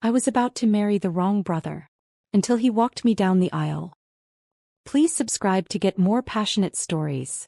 I was about to marry the wrong brother. Until he walked me down the aisle. Please subscribe to get more passionate stories.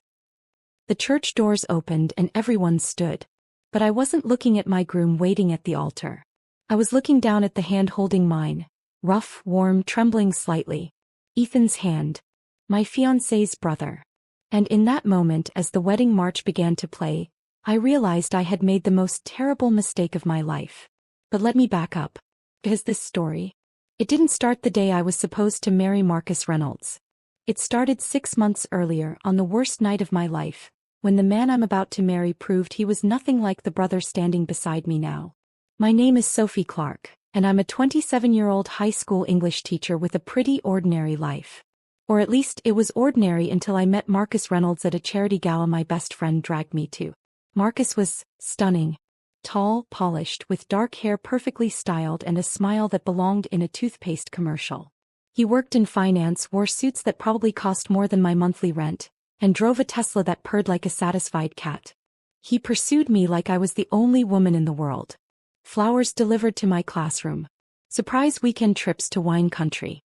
The church doors opened and everyone stood. But I wasn't looking at my groom waiting at the altar. I was looking down at the hand holding mine. Rough, warm, trembling slightly. Ethan's hand. My fiancé's brother. And in that moment, as the wedding march began to play, I realized I had made the most terrible mistake of my life. But let me back up. Because this story, it didn't start the day I was supposed to marry Marcus Reynolds. It started 6 months earlier, on the worst night of my life, when the man I'm about to marry proved he was nothing like the brother standing beside me now. My name is Sophie Clark, and I'm a 27-year-old high school English teacher with a pretty ordinary life. Or at least it was ordinary until I met Marcus Reynolds at a charity gala my best friend dragged me to. Marcus was stunning. Tall, polished, with dark hair perfectly styled and a smile that belonged in a toothpaste commercial. He worked in finance, wore suits that probably cost more than my monthly rent, and drove a Tesla that purred like a satisfied cat. He pursued me like I was the only woman in the world. Flowers delivered to my classroom. Surprise weekend trips to wine country.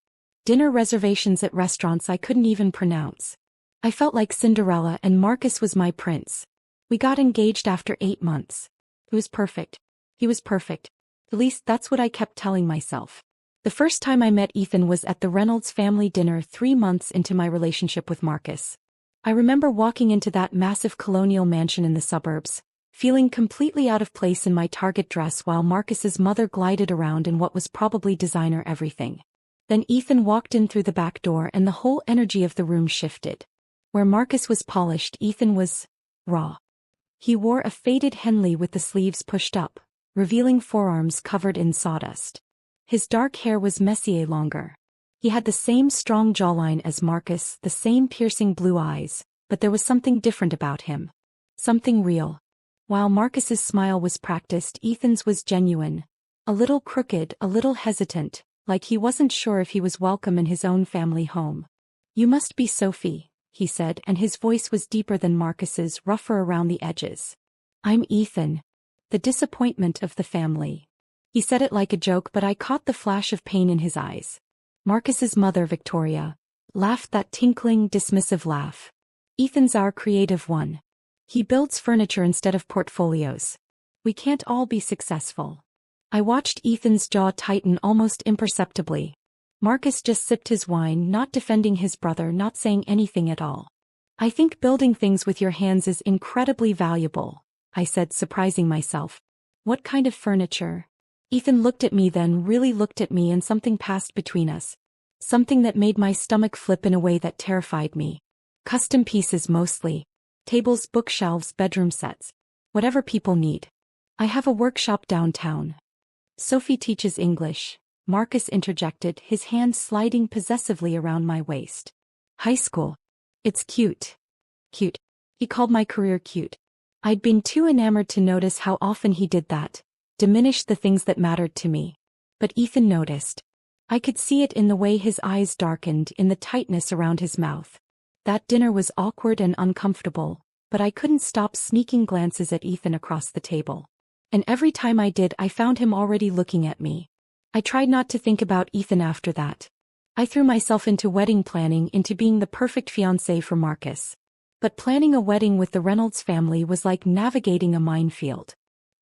Dinner reservations at restaurants I couldn't even pronounce. I felt like Cinderella and Marcus was my prince. We got engaged after 8 months. It was perfect. He was perfect. At least that's what I kept telling myself. The first time I met Ethan was at the Reynolds family dinner 3 months into my relationship with Marcus. I remember walking into that massive colonial mansion in the suburbs, feeling completely out of place in my Target dress while Marcus's mother glided around in what was probably designer everything. Then Ethan walked in through the back door and the whole energy of the room shifted. Where Marcus was polished, Ethan was raw. He wore a faded Henley with the sleeves pushed up, revealing forearms covered in sawdust. His dark hair was Messier longer. He had the same strong jawline as Marcus, the same piercing blue eyes, but there was something different about him. Something real. While Marcus's smile was practiced, Ethan's was genuine. A little crooked, a little hesitant, like he wasn't sure if he was welcome in his own family home. "You must be Sophie," he said, and his voice was deeper than Marcus's, rougher around the edges. "I'm Ethan. The disappointment of the family." He said it like a joke, but I caught the flash of pain in his eyes. Marcus's mother, Victoria, laughed that tinkling, dismissive laugh. "Ethan's our creative one. He builds furniture instead of portfolios. We can't all be successful." I watched Ethan's jaw tighten almost imperceptibly. Marcus just sipped his wine, not defending his brother, not saying anything at all. "I think building things with your hands is incredibly valuable," I said, surprising myself. "What kind of furniture?" Ethan looked at me, then really looked at me, and something passed between us. Something that made my stomach flip in a way that terrified me. Custom pieces mostly. Tables, bookshelves, bedroom sets. Whatever people need. "I have a workshop downtown." "Sophie teaches English," Marcus interjected, his hand sliding possessively around my waist. "High school. It's cute." Cute. He called my career cute. I'd been too enamored to notice how often he did that. Diminished the things that mattered to me. But Ethan noticed. I could see it in the way his eyes darkened, in the tightness around his mouth. That dinner was awkward and uncomfortable, but I couldn't stop sneaking glances at Ethan across the table. And every time I did, I found him already looking at me. I tried not to think about Ethan after that. I threw myself into wedding planning, into being the perfect fiancé for Marcus. But planning a wedding with the Reynolds family was like navigating a minefield.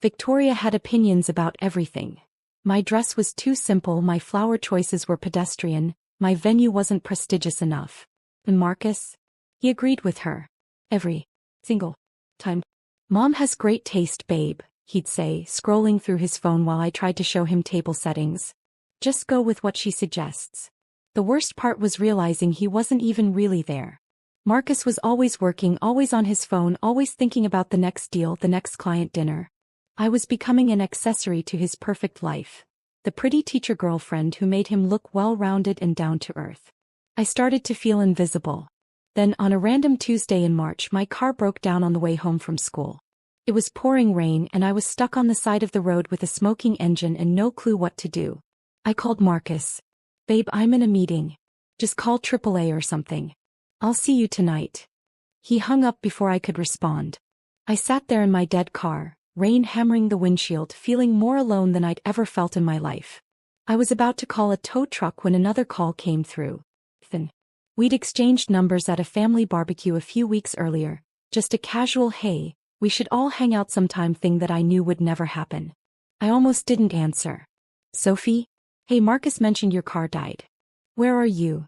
Victoria had opinions about everything. My dress was too simple, my flower choices were pedestrian, my venue wasn't prestigious enough. And Marcus? He agreed with her. Every single time. "Mom has great taste, babe," he'd say, scrolling through his phone while I tried to show him table settings. "Just go with what she suggests." The worst part was realizing he wasn't even really there. Marcus was always working, always on his phone, always thinking about the next deal, the next client dinner. I was becoming an accessory to his perfect life. The pretty teacher girlfriend who made him look well-rounded and down to earth. I started to feel invisible. Then, on a random Tuesday in March, my car broke down on the way home from school. It was pouring rain and I was stuck on the side of the road with a smoking engine and no clue what to do. I called Marcus. "Babe, I'm in a meeting. Just call AAA or something. I'll see you tonight." He hung up before I could respond. I sat there in my dead car, rain hammering the windshield, feeling more alone than I'd ever felt in my life. I was about to call a tow truck when another call came through. Ethan. We'd exchanged numbers at a family barbecue a few weeks earlier, just a casual hey, we should all hang out sometime thing that I knew would never happen. I almost didn't answer. Sophie? Hey, Marcus mentioned your car died. Where are you?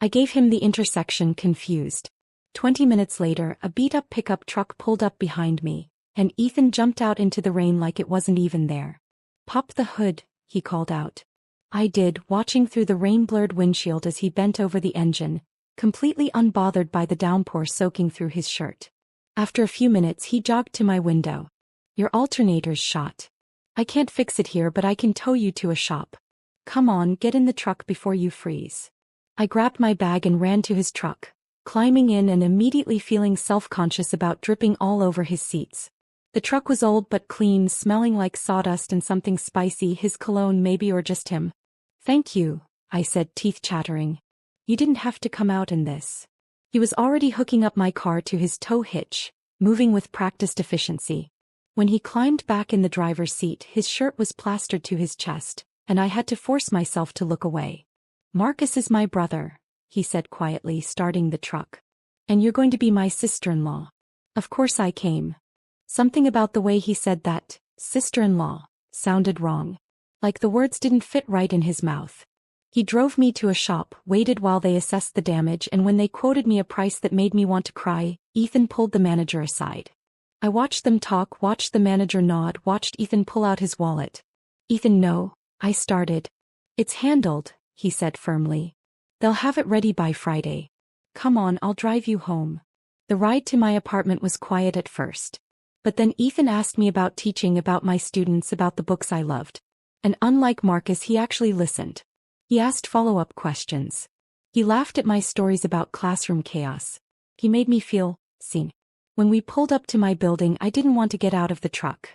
I gave him the intersection, confused. 20 minutes later, a beat-up pickup truck pulled up behind me, and Ethan jumped out into the rain like it wasn't even there. Pop the hood, he called out. I did, watching through the rain-blurred windshield as he bent over the engine, completely unbothered by the downpour soaking through his shirt. After a few minutes he jogged to my window. Your alternator's shot. I can't fix it here, but I can tow you to a shop. Come on, get in the truck before you freeze. I grabbed my bag and ran to his truck, climbing in and immediately feeling self-conscious about dripping all over his seats. The truck was old but clean, smelling like sawdust and something spicy, his cologne maybe, or just him. Thank you, I said, teeth chattering. You didn't have to come out in this. He was already hooking up my car to his tow hitch, moving with practiced efficiency. When he climbed back in the driver's seat, his shirt was plastered to his chest, and I had to force myself to look away. Marcus is my brother, he said quietly, starting the truck. And you're going to be my sister-in-law. Of course I came. Something about the way he said that, sister-in-law, sounded wrong. Like the words didn't fit right in his mouth. He drove me to a shop, waited while they assessed the damage, and when they quoted me a price that made me want to cry, Ethan pulled the manager aside. I watched them talk, watched the manager nod, watched Ethan pull out his wallet. Ethan, no, I started. It's handled, he said firmly. They'll have it ready by Friday. Come on, I'll drive you home. The ride to my apartment was quiet at first. But then Ethan asked me about teaching, about my students, about the books I loved. And unlike Marcus, he actually listened. He asked follow-up questions. He laughed at my stories about classroom chaos. He made me feel seen. When we pulled up to my building, I didn't want to get out of the truck.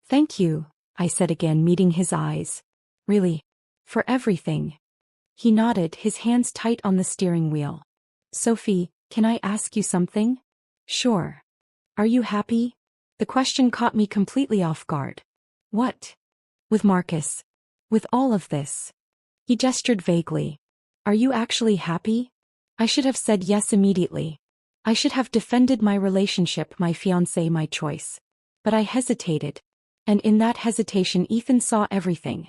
Thank you, I said again, meeting his eyes. Really? For everything? He nodded, his hands tight on the steering wheel. Sophie, can I ask you something? Sure. Are you happy? The question caught me completely off guard. What? With Marcus. With all of this. He gestured vaguely. Are you actually happy? I should have said yes immediately. I should have defended my relationship, my fiancé, my choice. But I hesitated. And in that hesitation, Ethan saw everything.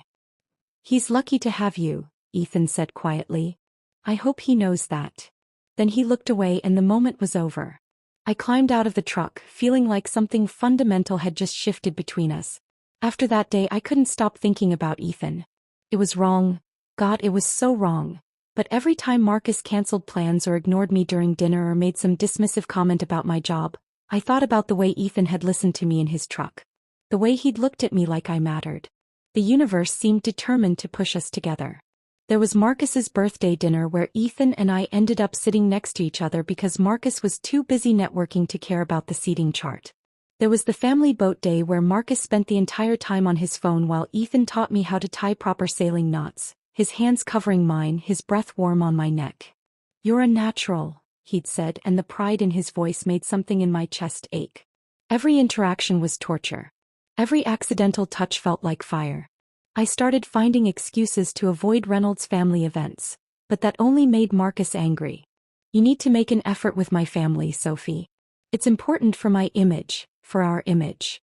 He's lucky to have you, Ethan said quietly. I hope he knows that. Then he looked away and the moment was over. I climbed out of the truck, feeling like something fundamental had just shifted between us. After that day, I couldn't stop thinking about Ethan. It was wrong. God, it was so wrong. But every time Marcus canceled plans or ignored me during dinner or made some dismissive comment about my job, I thought about the way Ethan had listened to me in his truck. The way he'd looked at me like I mattered. The universe seemed determined to push us together. There was Marcus's birthday dinner where Ethan and I ended up sitting next to each other because Marcus was too busy networking to care about the seating chart. There was the family boat day where Marcus spent the entire time on his phone while Ethan taught me how to tie proper sailing knots, his hands covering mine, his breath warm on my neck. You're a natural, he'd said, and the pride in his voice made something in my chest ache. Every interaction was torture. Every accidental touch felt like fire. I started finding excuses to avoid Reynolds' family events, but that only made Marcus angry. You need to make an effort with my family, Sophie. It's important for my image, for our image.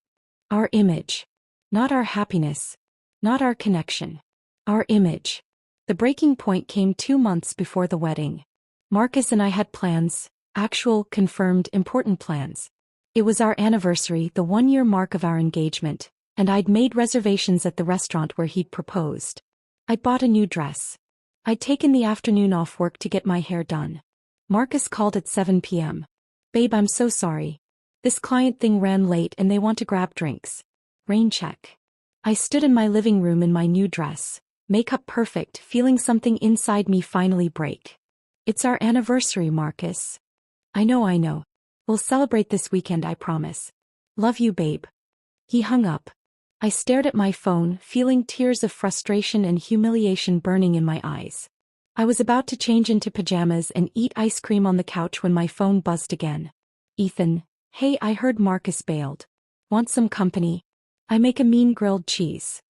Our image. Not our happiness. Not our connection. Our image. The breaking point came 2 months before the wedding. Marcus and I had plans, actual, confirmed, important plans. It was our anniversary, the 1-year mark of our engagement, and I'd made reservations at the restaurant where he'd proposed. I'd bought a new dress. I'd taken the afternoon off work to get my hair done. Marcus called at 7 p.m. Babe, I'm so sorry. This client thing ran late and they want to grab drinks. Rain check. I stood in my living room in my new dress, makeup perfect, feeling something inside me finally break. It's our anniversary, Marcus. I know. We'll celebrate this weekend, I promise. Love you, babe. He hung up. I stared at my phone, feeling tears of frustration and humiliation burning in my eyes. I was about to change into pajamas and eat ice cream on the couch when my phone buzzed again. Ethan, hey, I heard Marcus bailed. Want some company? I make a mean grilled cheese.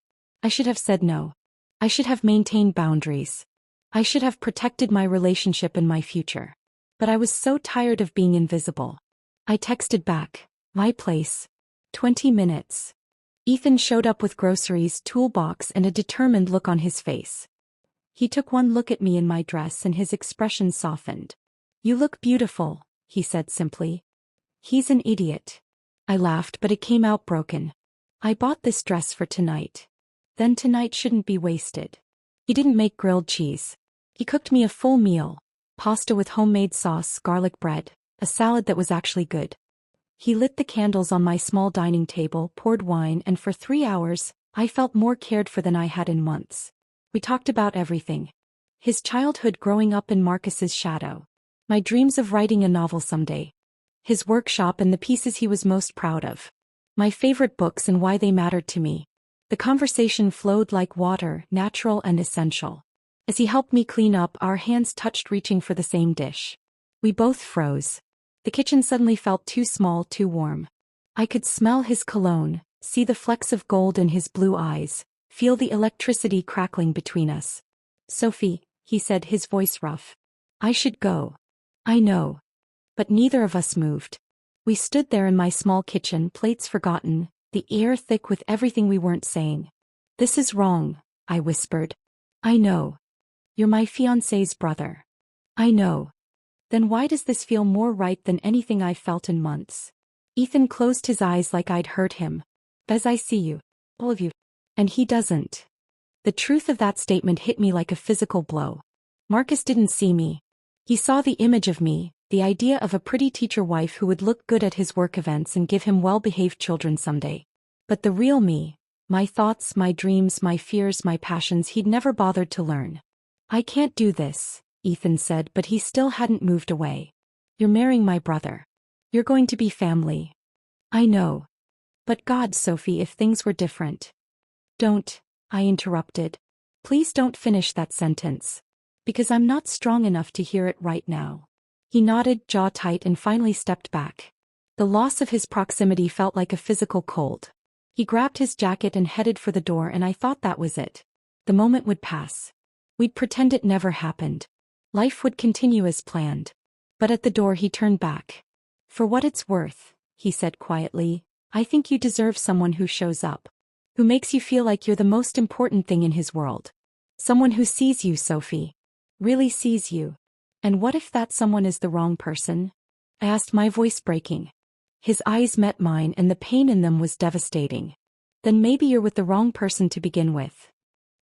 I should have said no. I should have maintained boundaries. I should have protected my relationship and my future. But I was so tired of being invisible. I texted back, "My place. 20 minutes. Ethan showed up with groceries, toolbox, and a determined look on his face. He took one look at me in my dress and his expression softened. "You look beautiful," he said simply. He's an idiot. I laughed, but it came out broken. "I bought this dress for tonight. Then tonight shouldn't be wasted." He didn't make grilled cheese. He cooked me a full meal. Pasta with homemade sauce, garlic bread, a salad that was actually good. He lit the candles on my small dining table, poured wine, and for 3 hours, I felt more cared for than I had in months. We talked about everything. His childhood growing up in Marcus's shadow. My dreams of writing a novel someday. His workshop and the pieces he was most proud of. My favorite books and why they mattered to me. The conversation flowed like water, natural and essential. As he helped me clean up, our hands touched, reaching for the same dish. We both froze. The kitchen suddenly felt too small, too warm. I could smell his cologne, see the flecks of gold in his blue eyes, feel the electricity crackling between us. "Sophie," he said, his voice rough. "I should go." "I know." But neither of us moved. We stood there in my small kitchen, plates forgotten, the air thick with everything we weren't saying. "This is wrong," I whispered. "I know. You're my fiancé's brother." "I know." "Then why does this feel more right than anything I've felt in months?" Ethan closed his eyes like I'd hurt him. "As I see you. All of you. And he doesn't." The truth of that statement hit me like a physical blow. Marcus didn't see me. He saw the image of me, the idea of a pretty teacher wife who would look good at his work events and give him well-behaved children someday. But the real me, my thoughts, my dreams, my fears, my passions, he'd never bothered to learn. "I can't do this," Ethan said, but he still hadn't moved away. "You're marrying my brother. You're going to be family." "I know. But God, Sophie, if things were different." "Don't," I interrupted. "Please don't finish that sentence. Because I'm not strong enough to hear it right now." He nodded, jaw tight, and finally stepped back. The loss of his proximity felt like a physical cold. He grabbed his jacket and headed for the door, and I thought that was it. The moment would pass. We'd pretend it never happened. Life would continue as planned. But at the door he turned back. "For what it's worth," he said quietly, "I think you deserve someone who shows up. Who makes you feel like you're the most important thing in his world. Someone who sees you, Sophie. Really sees you." "And what if that someone is the wrong person?" I asked, my voice breaking. His eyes met mine, and the pain in them was devastating. "Then maybe you're with the wrong person to begin with."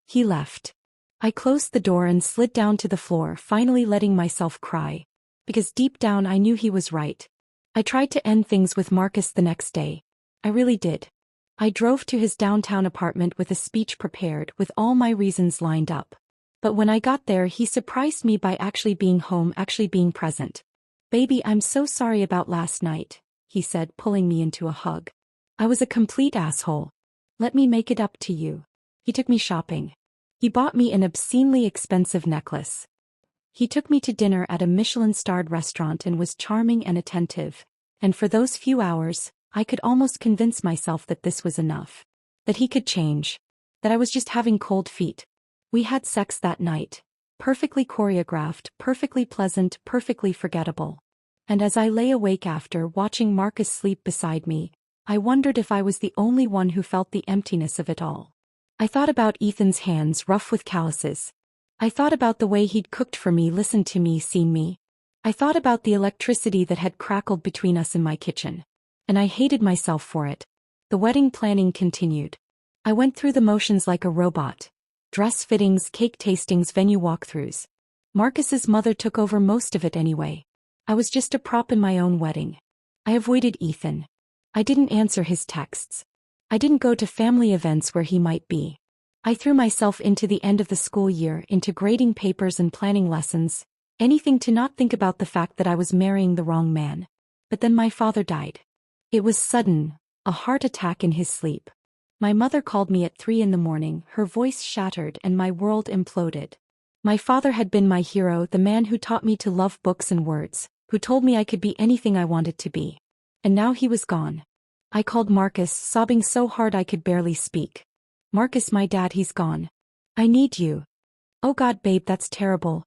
He left. I closed the door and slid down to the floor, finally letting myself cry. Because deep down I knew he was right. I tried to end things with Marcus the next day. I really did. I drove to his downtown apartment with a speech prepared, with all my reasons lined up. But when I got there, he surprised me by actually being home, actually being present. "Baby, I'm so sorry about last night," he said, pulling me into a hug. "I was a complete asshole. Let me make it up to you." He took me shopping. He bought me an obscenely expensive necklace. He took me to dinner at a Michelin-starred restaurant and was charming and attentive. And for those few hours, I could almost convince myself that this was enough. That he could change. That I was just having cold feet. We had sex that night. Perfectly choreographed, perfectly pleasant, perfectly forgettable. And as I lay awake after, watching Marcus sleep beside me, I wondered if I was the only one who felt the emptiness of it all. I thought about Ethan's hands, rough with calluses. I thought about the way he'd cooked for me, listened to me, seen me. I thought about the electricity that had crackled between us in my kitchen. And I hated myself for it. The wedding planning continued. I went through the motions like a robot. Dress fittings, cake tastings, venue walkthroughs. Marcus's mother took over most of it anyway. I was just a prop in my own wedding. I avoided Ethan. I didn't answer his texts. I didn't go to family events where he might be. I threw myself into the end of the school year, into grading papers and planning lessons, anything to not think about the fact that I was marrying the wrong man. But then my father died. It was sudden, a heart attack in his sleep. My mother called me at 3 a.m, her voice shattered and my world imploded. My father had been my hero, the man who taught me to love books and words, who told me I could be anything I wanted to be. And now he was gone. I called Marcus, sobbing so hard I could barely speak. "Marcus, my dad, he's gone. I need you. Oh God, babe, that's terrible.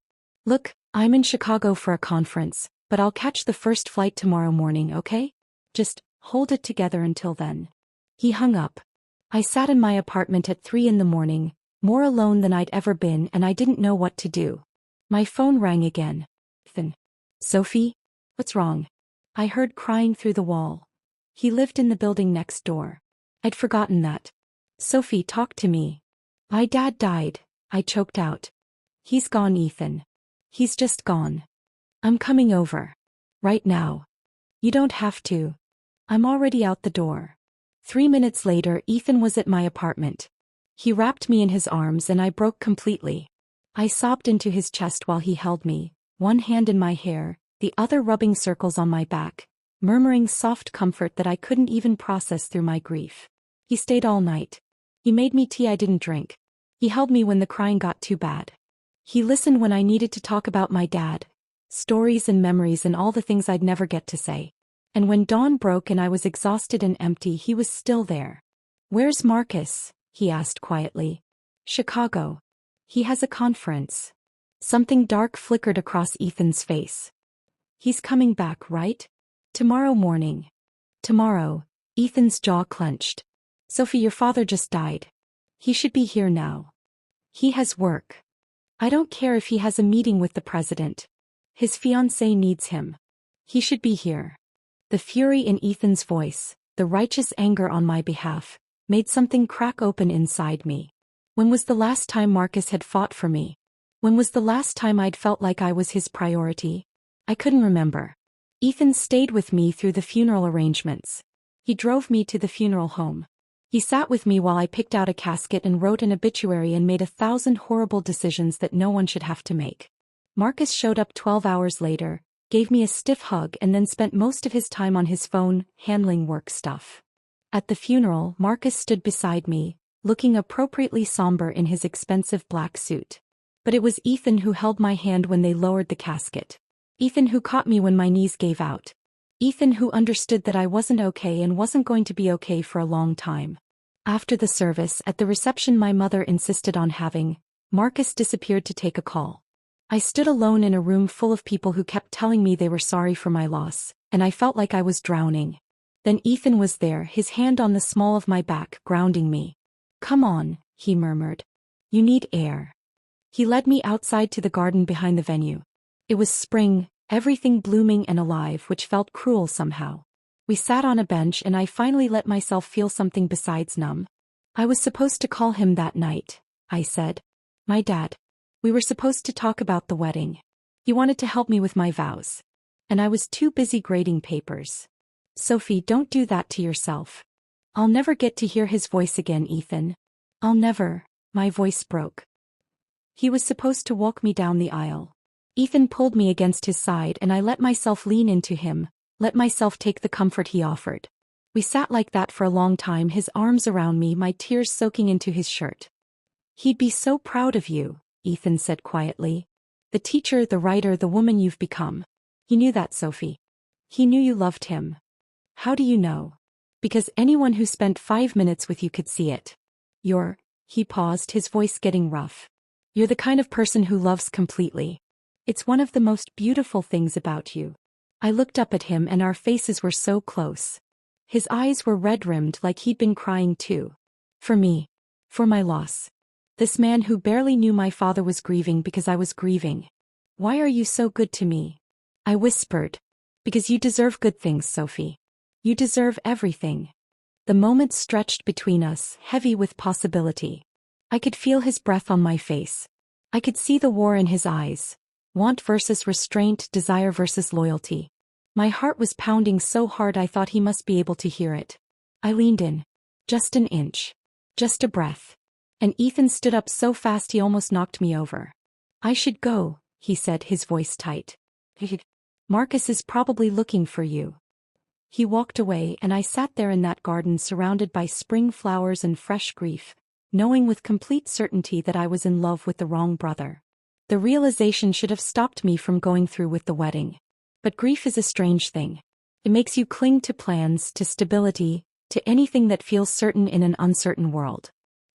Look, I'm in Chicago for a conference, but I'll catch the first flight tomorrow morning, okay? Just hold it together until then. He hung up. I sat in my apartment at 3 in the morning, more alone than I'd ever been, and I didn't know what to do. My phone rang again. Ethan. Sophie? What's wrong? I heard crying through the wall. He lived in the building next door. I'd forgotten that. Sophie, talk to me. My dad died, I choked out. He's gone, Ethan. He's just gone. I'm coming over. Right now. You don't have to. I'm already out the door. 3 minutes later, Ethan was at my apartment. He wrapped me in his arms and I broke completely. I sobbed into his chest while he held me, one hand in my hair, the other rubbing circles on my back, murmuring soft comfort that I couldn't even process through my grief. He stayed all night. He made me tea I didn't drink. He held me when the crying got too bad. He listened when I needed to talk about my dad, stories and memories and all the things I'd never get to say. And when dawn broke and I was exhausted and empty, he was still there. Where's Marcus? He asked quietly. Chicago. He has a conference. Something dark flickered across Ethan's face. He's coming back, right? Tomorrow morning. Tomorrow. Ethan's jaw clenched. Sophie, your father just died. He should be here now. He has work. I don't care if he has a meeting with the president. His fiancé needs him. He should be here. The fury in Ethan's voice, the righteous anger on my behalf, made something crack open inside me. When was the last time Marcus had fought for me? When was the last time I'd felt like I was his priority? I couldn't remember. Ethan stayed with me through the funeral arrangements. He drove me to the funeral home. He sat with me while I picked out a casket and wrote an obituary and made 1,000 horrible decisions that no one should have to make. Marcus showed up 12 hours later, gave me a stiff hug and then spent most of his time on his phone, handling work stuff. At the funeral, Marcus stood beside me, looking appropriately somber in his expensive black suit. But it was Ethan who held my hand when they lowered the casket. Ethan who caught me when my knees gave out. Ethan who understood that I wasn't okay and wasn't going to be okay for a long time. After the service, at the reception my mother insisted on having, Marcus disappeared to take a call. I stood alone in a room full of people who kept telling me they were sorry for my loss, and I felt like I was drowning. Then Ethan was there, his hand on the small of my back, grounding me. Come on, he murmured. You need air. He led me outside to the garden behind the venue. It was spring, everything blooming and alive, which felt cruel somehow. We sat on a bench and I finally let myself feel something besides numb. I was supposed to call him that night, I said. My dad. We were supposed to talk about the wedding. He wanted to help me with my vows. And I was too busy grading papers. Sophie, don't do that to yourself. I'll never get to hear his voice again, Ethan. I'll never. My voice broke. He was supposed to walk me down the aisle. Ethan pulled me against his side and I let myself lean into him, let myself take the comfort he offered. We sat like that for a long time, his arms around me, my tears soaking into his shirt. He'd be so proud of you, Ethan said quietly. The teacher, the writer, the woman you've become. He knew that, Sophie. He knew you loved him. How do you know? Because anyone who spent 5 minutes with you could see it. He paused, his voice getting rough. You're the kind of person who loves completely. It's one of the most beautiful things about you. I looked up at him and our faces were so close. His eyes were red-rimmed like he'd been crying too. For me. For my loss. This man who barely knew my father was grieving because I was grieving. Why are you so good to me? I whispered. Because you deserve good things, Sophie. You deserve everything. The moment stretched between us, heavy with possibility. I could feel his breath on my face. I could see the war in his eyes. Want versus restraint, desire versus loyalty. My heart was pounding so hard I thought he must be able to hear it. I leaned in. Just an inch. Just a breath. And Ethan stood up so fast he almost knocked me over. I should go, he said, his voice tight. Marcus is probably looking for you. He walked away and I sat there in that garden surrounded by spring flowers and fresh grief, knowing with complete certainty that I was in love with the wrong brother. The realization should have stopped me from going through with the wedding. But grief is a strange thing. It makes you cling to plans, to stability, to anything that feels certain in an uncertain world.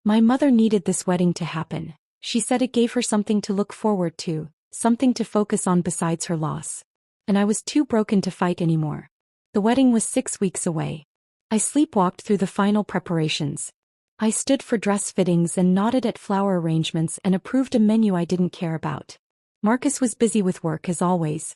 My mother needed this wedding to happen. She said it gave her something to look forward to, something to focus on besides her loss. And I was too broken to fight anymore. The wedding was 6 weeks away. I sleepwalked through the final preparations. I stood for dress fittings and nodded at flower arrangements and approved a menu I didn't care about. Marcus was busy with work as always.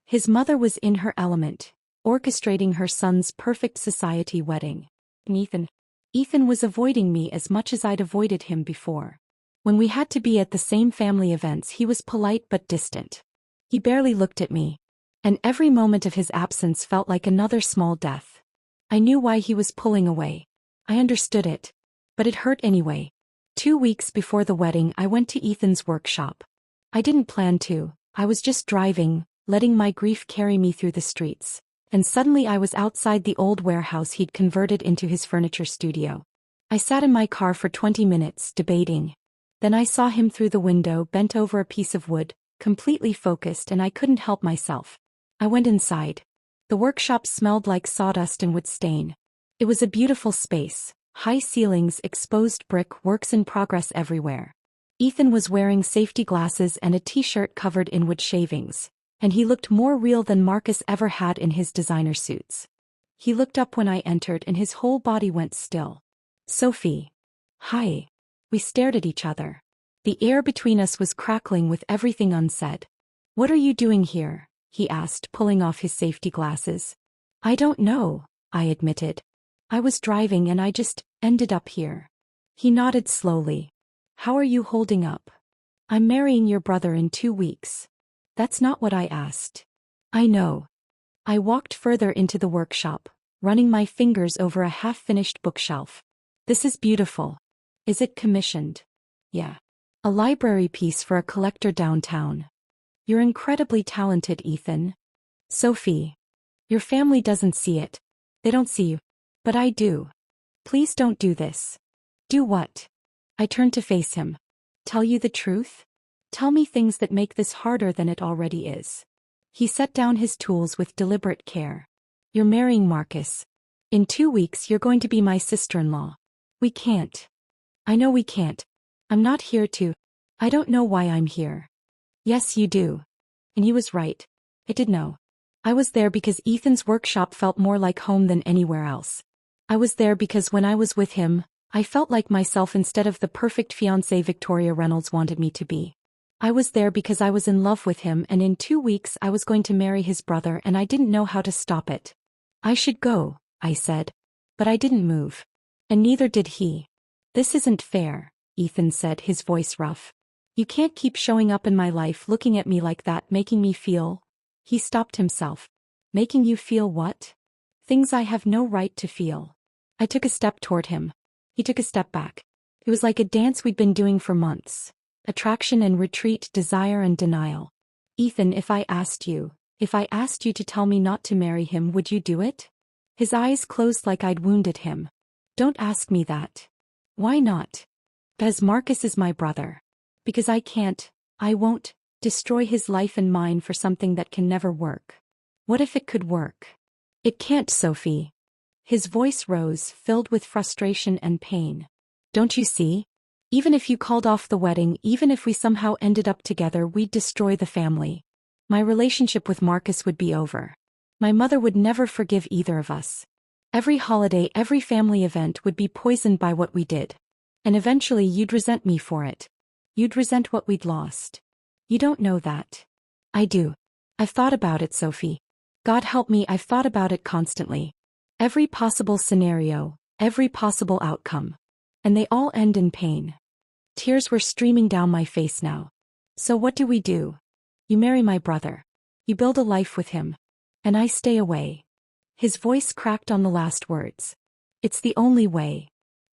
His mother was in her element, orchestrating her son's perfect society wedding. And Ethan was avoiding me as much as I'd avoided him before. When we had to be at the same family events, he was polite but distant. He barely looked at me, and every moment of his absence felt like another small death. I knew why he was pulling away. I understood it, but it hurt anyway. 2 weeks before the wedding, I went to Ethan's workshop. I didn't plan to. I was just driving, letting my grief carry me through the streets. And suddenly I was outside the old warehouse he'd converted into his furniture studio. I sat in my car for 20 minutes, debating. Then I saw him through the window, bent over a piece of wood, completely focused, and I couldn't help myself. I went inside. The workshop smelled like sawdust and wood stain. It was a beautiful space, high ceilings, exposed brick, works in progress everywhere. Ethan was wearing safety glasses and a t-shirt covered in wood shavings, and he looked more real than Marcus ever had in his designer suits. He looked up when I entered and his whole body went still. "Sophie." "Hi." We stared at each other. The air between us was crackling with everything unsaid. "What are you doing here?" he asked, pulling off his safety glasses. "I don't know," I admitted. "I was driving and I just ended up here." He nodded slowly. "How are you holding up?" "I'm marrying your brother in 2 weeks." "That's not what I asked." "I know." I walked further into the workshop, running my fingers over a half-finished bookshelf. "This is beautiful." "Is it commissioned?" "Yeah. A library piece for a collector downtown." "You're incredibly talented, Ethan." "Sophie. Your family doesn't see it. They don't see you. But I do. Please don't do this." "Do what?" I turned to face him. "Tell you the truth? Tell me things that make this harder than it already is." He set down his tools with deliberate care. "You're marrying Marcus. In 2 weeks you're going to be my sister-in-law. We can't." "I know we can't. I'm not here to." "I don't know why I'm here." "Yes, you do." And he was right. I did know. I was there because Ethan's workshop felt more like home than anywhere else. I was there because when I was with him, I felt like myself instead of the perfect fiancé Victoria Reynolds wanted me to be. I was there because I was in love with him, and in 2 weeks I was going to marry his brother, and I didn't know how to stop it. "I should go," I said. But I didn't move. And neither did he. "This isn't fair," Ethan said, his voice rough. "You can't keep showing up in my life looking at me like that, making me feel—" He stopped himself. "Making you feel what?" "Things I have no right to feel." I took a step toward him. He took a step back. It was like a dance we'd been doing for months. Attraction and retreat, desire and denial. "Ethan, if I asked you to tell me not to marry him, would you do it?" His eyes closed like I'd wounded him. "Don't ask me that." "Why not?" "Because Marcus is my brother. Because I won't, destroy his life and mine for something that can never work." "What if it could work?" "It can't, Sophie." His voice rose, filled with frustration and pain. "Don't you see? Even if you called off the wedding, even if we somehow ended up together, we'd destroy the family. My relationship with Marcus would be over. My mother would never forgive either of us. Every holiday, every family event would be poisoned by what we did. And eventually you'd resent me for it. You'd resent what we'd lost. You don't know that." "I do. I've thought about it, Sophie. God help me, I've thought about it constantly. Every possible scenario, every possible outcome. And they all end in pain." Tears were streaming down my face now. "So what do we do?" "You marry my brother. You build a life with him. And I stay away." His voice cracked on the last words. "It's the only way.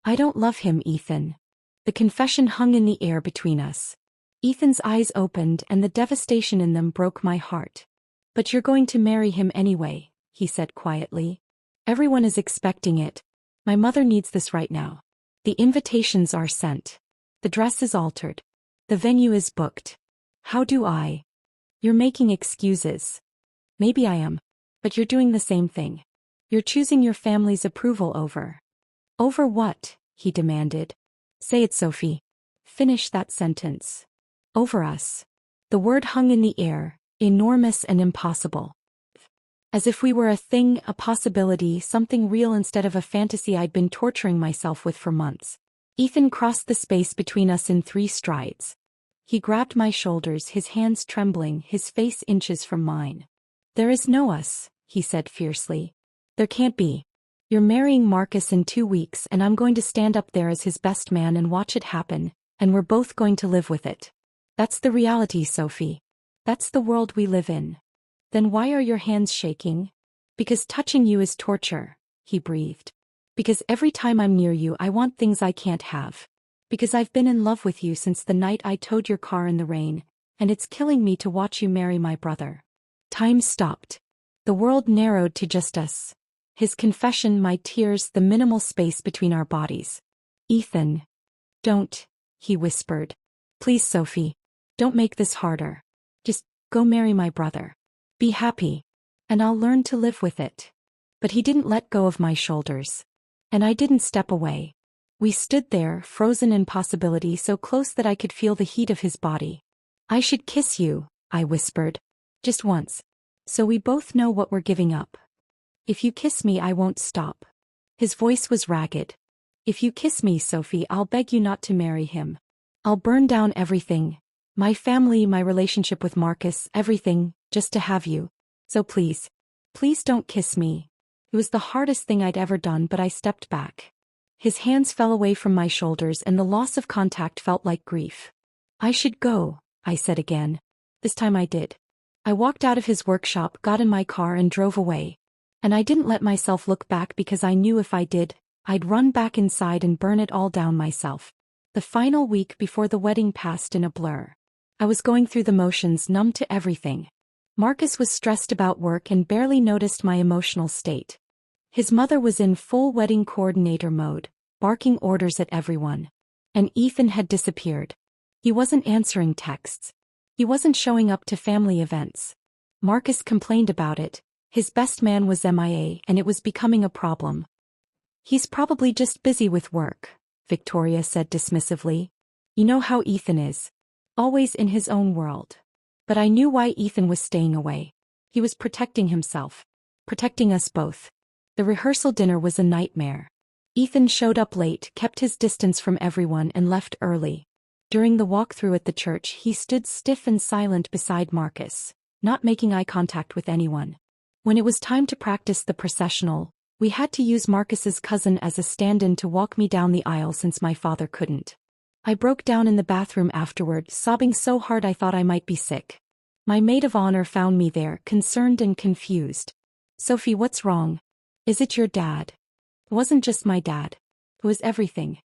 I don't love him, Ethan." The confession hung in the air between us. Ethan's eyes opened and the devastation in them broke my heart. "But you're going to marry him anyway," he said quietly. "Everyone is expecting it. My mother needs this right now. The invitations are sent. The dress is altered. The venue is booked. How do I—" "You're making excuses." "Maybe I am. But you're doing the same thing. You're choosing your family's approval over—" "Over what?" he demanded. "Say it, Sophie." finish that sentence. Over us. The word hung in the air, enormous and impossible. As if we were a thing, a possibility, something real instead of a fantasy I'd been torturing myself with for months. Ethan crossed the space between us in 3 strides. He grabbed my shoulders, his hands trembling, his face inches from mine. There is no us, he said fiercely. There can't be. You're marrying Marcus in 2 weeks and I'm going to stand up there as his best man and watch it happen, and we're both going to live with it. That's the reality, Sophie. That's the world we live in. Then why are your hands shaking? Because touching you is torture, he breathed. Because every time I'm near you I want things I can't have. Because I've been in love with you since the night I towed your car in the rain, and it's killing me to watch you marry my brother. Time stopped. The world narrowed to just us. His confession, my tears, the minimal space between our bodies. Ethan. Don't, he whispered. Please, Sophie. Don't make this harder. Just go marry my brother. Be happy. And I'll learn to live with it. But he didn't let go of my shoulders. And I didn't step away. We stood there, frozen in possibility, so close that I could feel the heat of his body. I should kiss you, I whispered. Just once. So we both know what we're giving up. If you kiss me I won't stop. His voice was ragged. If you kiss me, Sophie, I'll beg you not to marry him. I'll burn down everything. My family, my relationship with Marcus, everything, just to have you. So please. Please don't kiss me. It was the hardest thing I'd ever done, but I stepped back. His hands fell away from my shoulders and the loss of contact felt like grief. I should go, I said again. This time I did. I walked out of his workshop, got in my car and drove away. And I didn't let myself look back because I knew if I did, I'd run back inside and burn it all down myself. The final week before the wedding passed in a blur. I was going through the motions, numb to everything. Marcus was stressed about work and barely noticed my emotional state. His mother was in full wedding coordinator mode, barking orders at everyone. And Ethan had disappeared. He wasn't answering texts. He wasn't showing up to family events. Marcus complained about it. His best man was MIA and it was becoming a problem. He's probably just busy with work, Victoria said dismissively. You know how Ethan is. Always in his own world. But I knew why Ethan was staying away. He was protecting himself. Protecting us both. The rehearsal dinner was a nightmare. Ethan showed up late, kept his distance from everyone and left early. During the walkthrough at the church he stood stiff and silent beside Marcus, not making eye contact with anyone. When it was time to practice the processional, we had to use Marcus's cousin as a stand-in to walk me down the aisle since my father couldn't. I broke down in the bathroom afterward, sobbing so hard I thought I might be sick. My maid of honor found me there, concerned and confused. Sophie, what's wrong? Is it your dad? It wasn't just my dad. It was everything.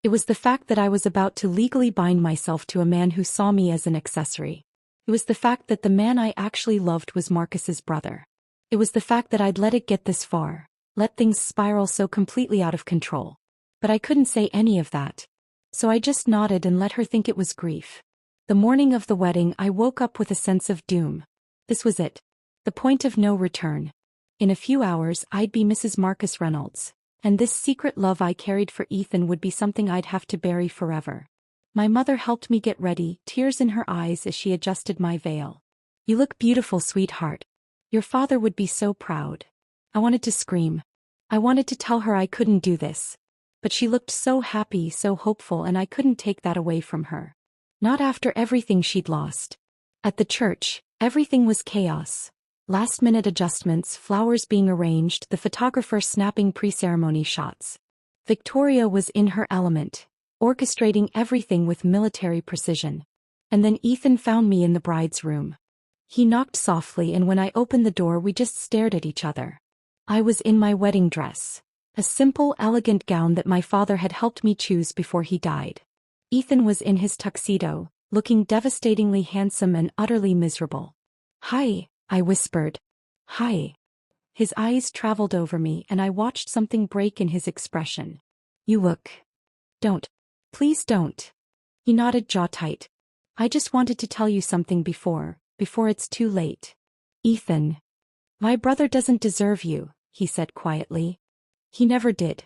It was the fact that I was about to legally bind myself to a man who saw me as an accessory. It was the fact that the man I actually loved was Marcus's brother. It was the fact that I'd let it get this far, let things spiral so completely out of control. But I couldn't say any of that. So I just nodded and let her think it was grief. The morning of the wedding I woke up with a sense of doom. This was it. The point of no return. In a few hours I'd be Mrs. Marcus Reynolds, and this secret love I carried for Ethan would be something I'd have to bury forever. My mother helped me get ready, tears in her eyes as she adjusted my veil. You look beautiful, sweetheart. Your father would be so proud. I wanted to scream. I wanted to tell her I couldn't do this. But she looked so happy, so hopeful, and I couldn't take that away from her. Not after everything she'd lost. At the church, everything was chaos. Last-minute adjustments, flowers being arranged, the photographer snapping pre-ceremony shots. Victoria was in her element, orchestrating everything with military precision. And then Ethan found me in the bride's room. He knocked softly and when I opened the door we just stared at each other. I was in my wedding dress. A simple, elegant gown that my father had helped me choose before he died. Ethan was in his tuxedo, looking devastatingly handsome and utterly miserable. Hi, I whispered. Hi. His eyes traveled over me and I watched something break in his expression. You look. Don't. Please don't. He nodded, jaw tight. I just wanted to tell you something before it's too late. Ethan. My brother doesn't deserve you, he said quietly. He never did.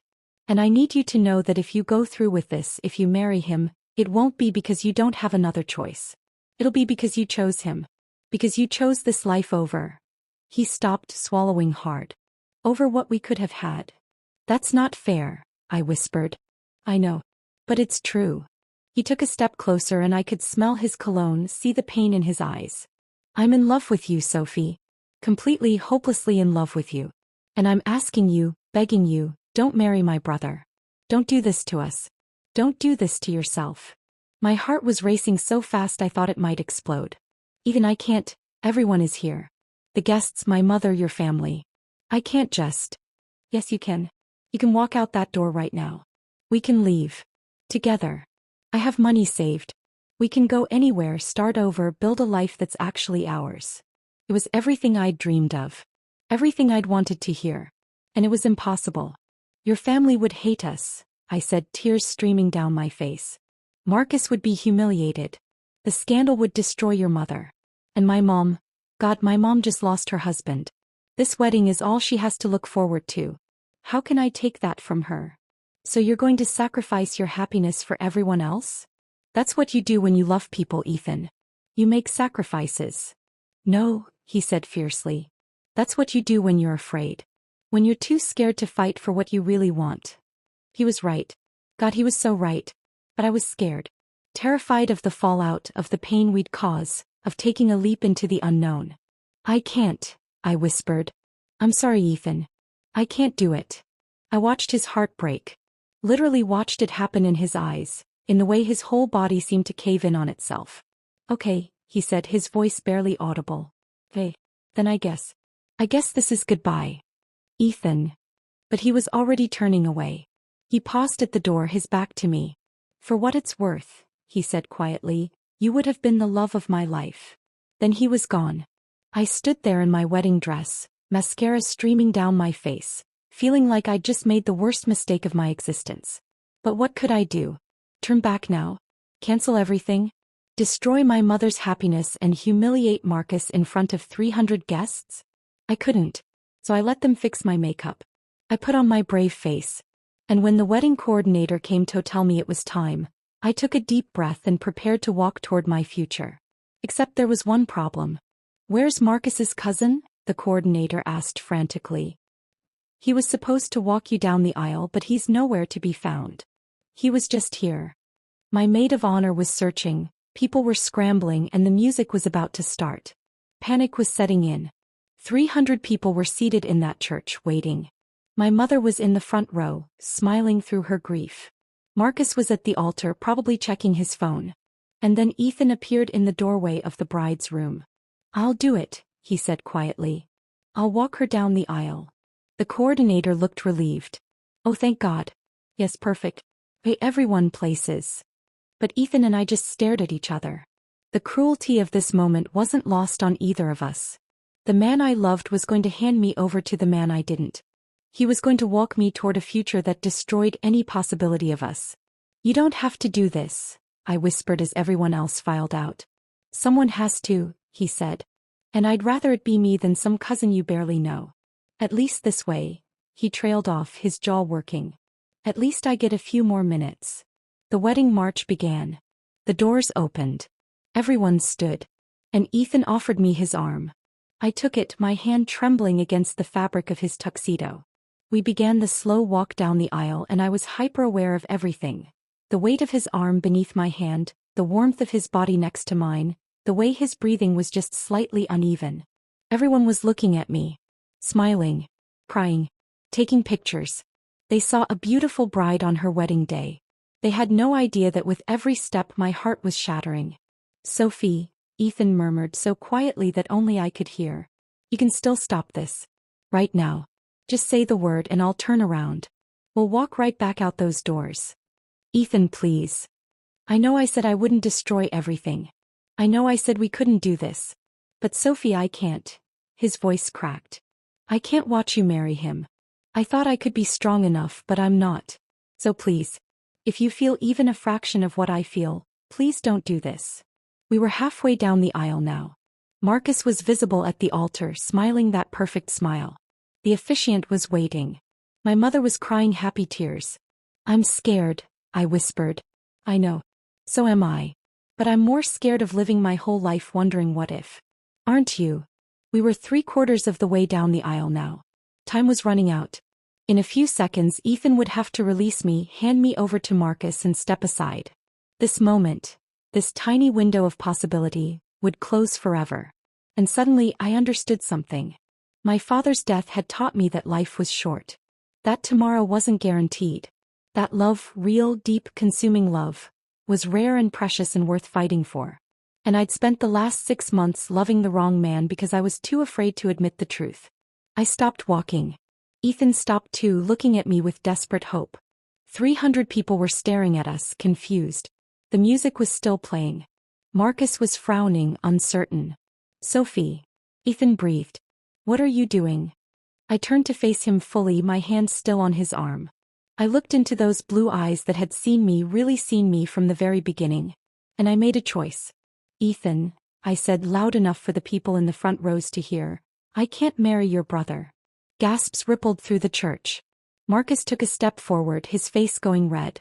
And I need you to know that if you go through with this, if you marry him, It won't be because you don't have another choice. It'll be because you chose him. Because you chose this life over. He stopped, swallowing hard. Over what we could have had. That's not fair, I whispered. I know. But it's true. He took a step closer and I could smell his cologne, see the pain in his eyes. I'm in love with you, Sophie. Completely, hopelessly in love with you. And I'm asking you, begging you, don't marry my brother. Don't do this to us. Don't do this to yourself. My heart was racing so fast I thought it might explode. Even I can't, everyone is here. The guests, my mother, your family. I can't just. Yes, you can. You can walk out that door right now. We can leave. Together. I have money saved. We can go anywhere, start over, build a life that's actually ours. It was everything I'd dreamed of. Everything I'd wanted to hear. And it was impossible. Your family would hate us, I said, tears streaming down my face. Marcus would be humiliated. The scandal would destroy your mother. And my mom. God, my mom just lost her husband. This wedding is all she has to look forward to. How can I take that from her? So you're going to sacrifice your happiness for everyone else? That's what you do when you love people, Ethan. You make sacrifices. No, he said fiercely. That's what you do when you're afraid. When you're too scared to fight for what you really want. He was right. God, he was so right. But I was scared. Terrified of the fallout, of the pain we'd cause, of taking a leap into the unknown. I can't, I whispered. I'm sorry, Ethan. I can't do it. I watched his heart break. Literally watched it happen in his eyes, in the way his whole body seemed to cave in on itself. Okay, he said, his voice barely audible. Hey, then I guess this is goodbye. Ethan. But he was already turning away. He paused at the door, his back to me. For what it's worth, he said quietly, you would have been the love of my life. Then he was gone. I stood there in my wedding dress, mascara streaming down my face, feeling like I'd just made the worst mistake of my existence. But what could I do? Turn back now? Cancel everything? Destroy my mother's happiness and humiliate Marcus in front of 300 guests? I couldn't. So I let them fix my makeup. I put on my brave face. And when the wedding coordinator came to tell me it was time, I took a deep breath and prepared to walk toward my future. Except there was one problem. Where's Marcus's cousin? The coordinator asked frantically. He was supposed to walk you down the aisle, but he's nowhere to be found. He was just here. My maid of honor was searching, people were scrambling, and the music was about to start. Panic was setting in. 300 people were seated in that church, waiting. My mother was in the front row, smiling through her grief. Marcus was at the altar, probably checking his phone. And then Ethan appeared in the doorway of the bride's room. I'll do it, he said quietly. I'll walk her down the aisle. The coordinator looked relieved. Oh, thank God. Yes, perfect. Pay everyone places. But Ethan and I just stared at each other. The cruelty of this moment wasn't lost on either of us. The man I loved was going to hand me over to the man I didn't. He was going to walk me toward a future that destroyed any possibility of us. You don't have to do this, I whispered as everyone else filed out. Someone has to, he said. And I'd rather it be me than some cousin you barely know. At least this way, he trailed off, his jaw working. At least I get a few more minutes. The wedding march began. The doors opened. Everyone stood. And Ethan offered me his arm. I took it, my hand trembling against the fabric of his tuxedo. We began the slow walk down the aisle, and I was hyper-aware of everything. The weight of his arm beneath my hand, the warmth of his body next to mine, the way his breathing was just slightly uneven. Everyone was looking at me. Smiling. Crying. Taking pictures. They saw a beautiful bride on her wedding day. They had no idea that with every step my heart was shattering. Sophie, Ethan murmured so quietly that only I could hear. You can still stop this. Right now. Just say the word and I'll turn around. We'll walk right back out those doors. Ethan, please. I know I said I wouldn't destroy everything. I know I said we couldn't do this. But Sophie, I can't. His voice cracked. I can't watch you marry him. I thought I could be strong enough, but I'm not. So please. If you feel even a fraction of what I feel, please don't do this. We were halfway down the aisle now. Marcus was visible at the altar, smiling that perfect smile. The officiant was waiting. My mother was crying happy tears. I'm scared, I whispered. I know. So am I. But I'm more scared of living my whole life wondering what if. Aren't you? We were 3/4 of the way down the aisle now. Time was running out. In a few seconds Ethan would have to release me, hand me over to Marcus and step aside. This moment, this tiny window of possibility, would close forever. And suddenly I understood something. My father's death had taught me that life was short. That tomorrow wasn't guaranteed. That love, real, deep, consuming love, was rare and precious and worth fighting for. And I'd spent the last 6 months loving the wrong man because I was too afraid to admit the truth. I stopped walking. Ethan stopped too, looking at me with desperate hope. 300 people were staring at us, confused. The music was still playing. Marcus was frowning, uncertain. Sophie. Ethan breathed. What are you doing? I turned to face him fully, my hand still on his arm. I looked into those blue eyes that had seen me, really seen me from the very beginning. And I made a choice. Ethan, I said loud enough for the people in the front rows to hear, I can't marry your brother. Gasps rippled through the church. Marcus took a step forward, his face going red.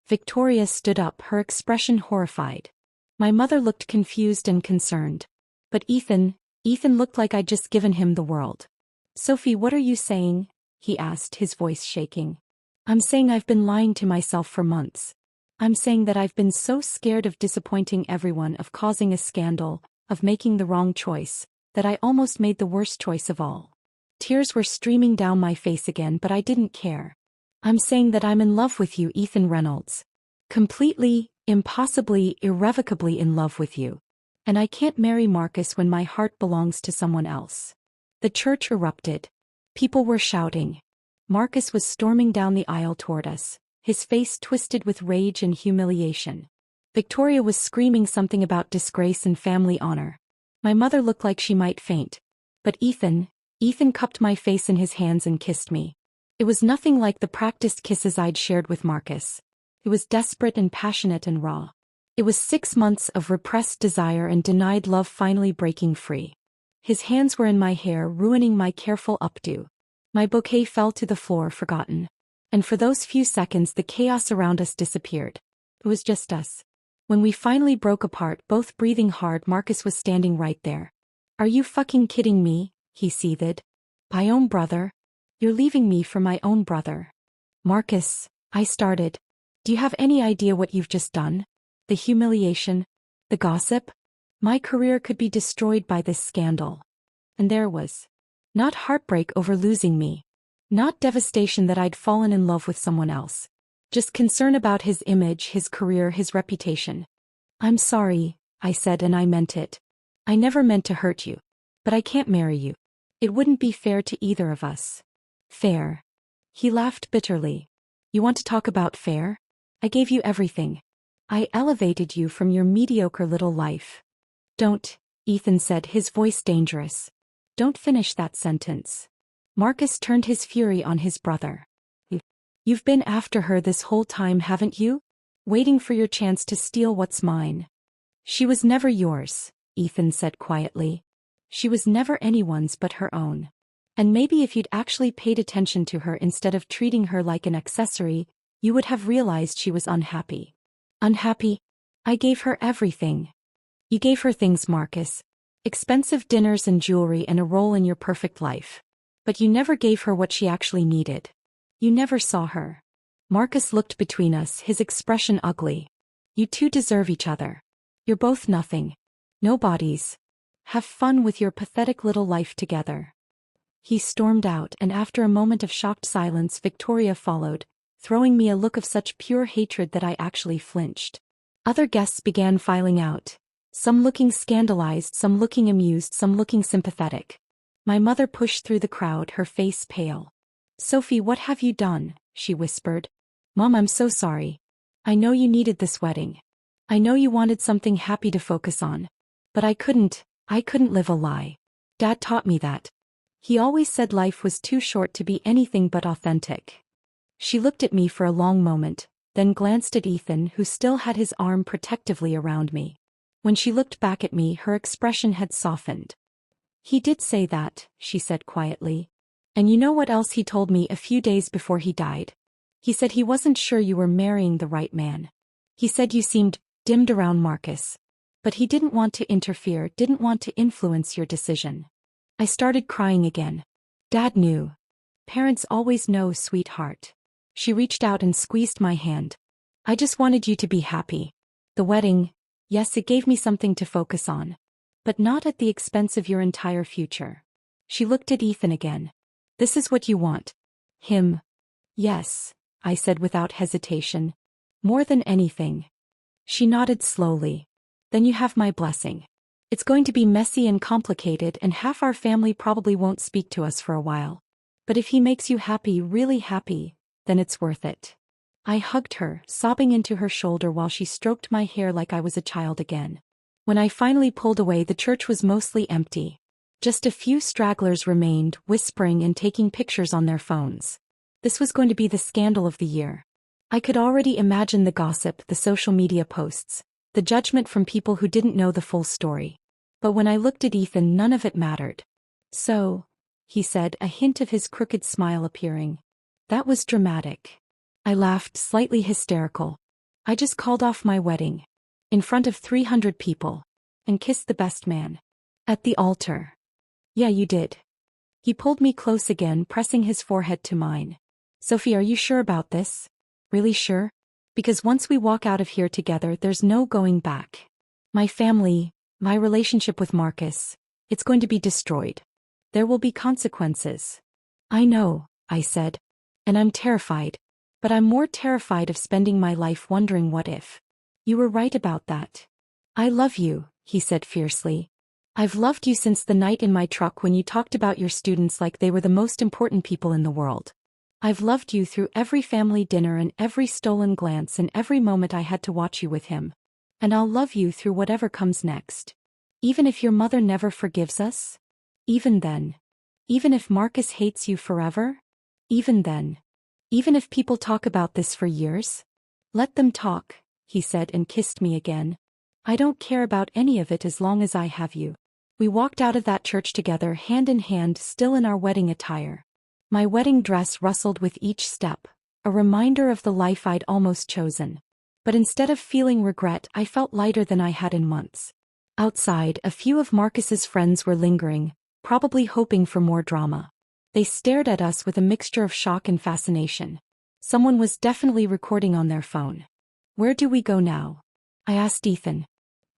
Victoria stood up, her expression horrified. My mother looked confused and concerned. But Ethan looked like I'd just given him the world. Sophie, what are you saying? He asked, his voice shaking. I'm saying I've been lying to myself for months. I'm saying that I've been so scared of disappointing everyone, of causing a scandal, of making the wrong choice, that I almost made the worst choice of all. Tears were streaming down my face again, but I didn't care. I'm saying that I'm in love with you, Ethan Reynolds. Completely, impossibly, irrevocably in love with you. And I can't marry Marcus when my heart belongs to someone else. The church erupted. People were shouting. Marcus was storming down the aisle toward us, his face twisted with rage and humiliation. Victoria was screaming something about disgrace and family honor. My mother looked like she might faint. But Ethan cupped my face in his hands and kissed me. It was nothing like the practiced kisses I'd shared with Marcus. It was desperate and passionate and raw. It was 6 months of repressed desire and denied love finally breaking free. His hands were in my hair, ruining my careful updo. My bouquet fell to the floor, forgotten. And for those few seconds the chaos around us disappeared. It was just us. When we finally broke apart, both breathing hard, Marcus was standing right there. Are you fucking kidding me? He seethed. My own brother? You're leaving me for my own brother. Marcus, I started. Do you have any idea what you've just done? The humiliation, the gossip? My career could be destroyed by this scandal. And there was. Not heartbreak over losing me. Not devastation that I'd fallen in love with someone else. Just concern about his image, his career, his reputation. I'm sorry, I said, and I meant it. I never meant to hurt you. But I can't marry you. It wouldn't be fair to either of us. Fair. He laughed bitterly. You want to talk about fair? I gave you everything. I elevated you from your mediocre little life. Don't, Ethan said, his voice dangerous. Don't finish that sentence. Marcus turned his fury on his brother. You've been after her this whole time, haven't you? Waiting for your chance to steal what's mine. She was never yours, Ethan said quietly. She was never anyone's but her own. And maybe if you'd actually paid attention to her instead of treating her like an accessory, you would have realized she was unhappy. Unhappy? I gave her everything. You gave her things, Marcus. Expensive dinners and jewelry and a role in your perfect life. But you never gave her what she actually needed. You never saw her. Marcus looked between us, his expression ugly. You two deserve each other. You're both nothing. Nobodies. Have fun with your pathetic little life together. He stormed out, and after a moment of shocked silence, Victoria followed, throwing me a look of such pure hatred that I actually flinched. Other guests began filing out. Some looking scandalized, some looking amused, some looking sympathetic. My mother pushed through the crowd, her face pale. Sophie, what have you done? She whispered. Mom, I'm so sorry. I know you needed this wedding. I know you wanted something happy to focus on. But I couldn't live a lie. Dad taught me that. He always said life was too short to be anything but authentic. She looked at me for a long moment, then glanced at Ethan, who still had his arm protectively around me. When she looked back at me, her expression had softened. He did say that, she said quietly. And you know what else he told me a few days before he died? He said he wasn't sure you were marrying the right man. He said you seemed dimmed around Marcus. But he didn't want to interfere, didn't want to influence your decision. I started crying again. Dad knew. Parents always know, sweetheart. She reached out and squeezed my hand. I just wanted you to be happy. The wedding, yes, it gave me something to focus on. But not at the expense of your entire future. She looked at Ethan again. This is what you want. Him. Yes, I said without hesitation. More than anything. She nodded slowly. Then you have my blessing. It's going to be messy and complicated, and half our family probably won't speak to us for a while. But if he makes you happy, really happy, then it's worth it. I hugged her, sobbing into her shoulder while she stroked my hair like I was a child again. When I finally pulled away, the church was mostly empty. Just a few stragglers remained, whispering and taking pictures on their phones. This was going to be the scandal of the year. I could already imagine the gossip, the social media posts, the judgment from people who didn't know the full story. But when I looked at Ethan, none of it mattered. So, he said, a hint of his crooked smile appearing. That was dramatic. I laughed, slightly hysterical. I just called off my wedding. In front of 300 people. And kissed the best man. At the altar. Yeah, you did. He pulled me close again, pressing his forehead to mine. Sophie, are you sure about this? Really sure? Because once we walk out of here together, there's no going back. My family, my relationship with Marcus, it's going to be destroyed. There will be consequences. I know, I said. And I'm terrified. But I'm more terrified of spending my life wondering what if. You were right about that. I love you, he said fiercely. I've loved you since the night in my truck when you talked about your students like they were the most important people in the world. I've loved you through every family dinner and every stolen glance and every moment I had to watch you with him. And I'll love you through whatever comes next. Even if your mother never forgives us? Even then. Even if Marcus hates you forever? Even then. Even if people talk about this for years? Let them talk, he said and kissed me again. I don't care about any of it as long as I have you. We walked out of that church together, hand in hand, still in our wedding attire. My wedding dress rustled with each step, a reminder of the life I'd almost chosen. But instead of feeling regret, I felt lighter than I had in months. Outside, a few of Marcus's friends were lingering, probably hoping for more drama. They stared at us with a mixture of shock and fascination. Someone was definitely recording on their phone. Where do we go now? I asked Ethan.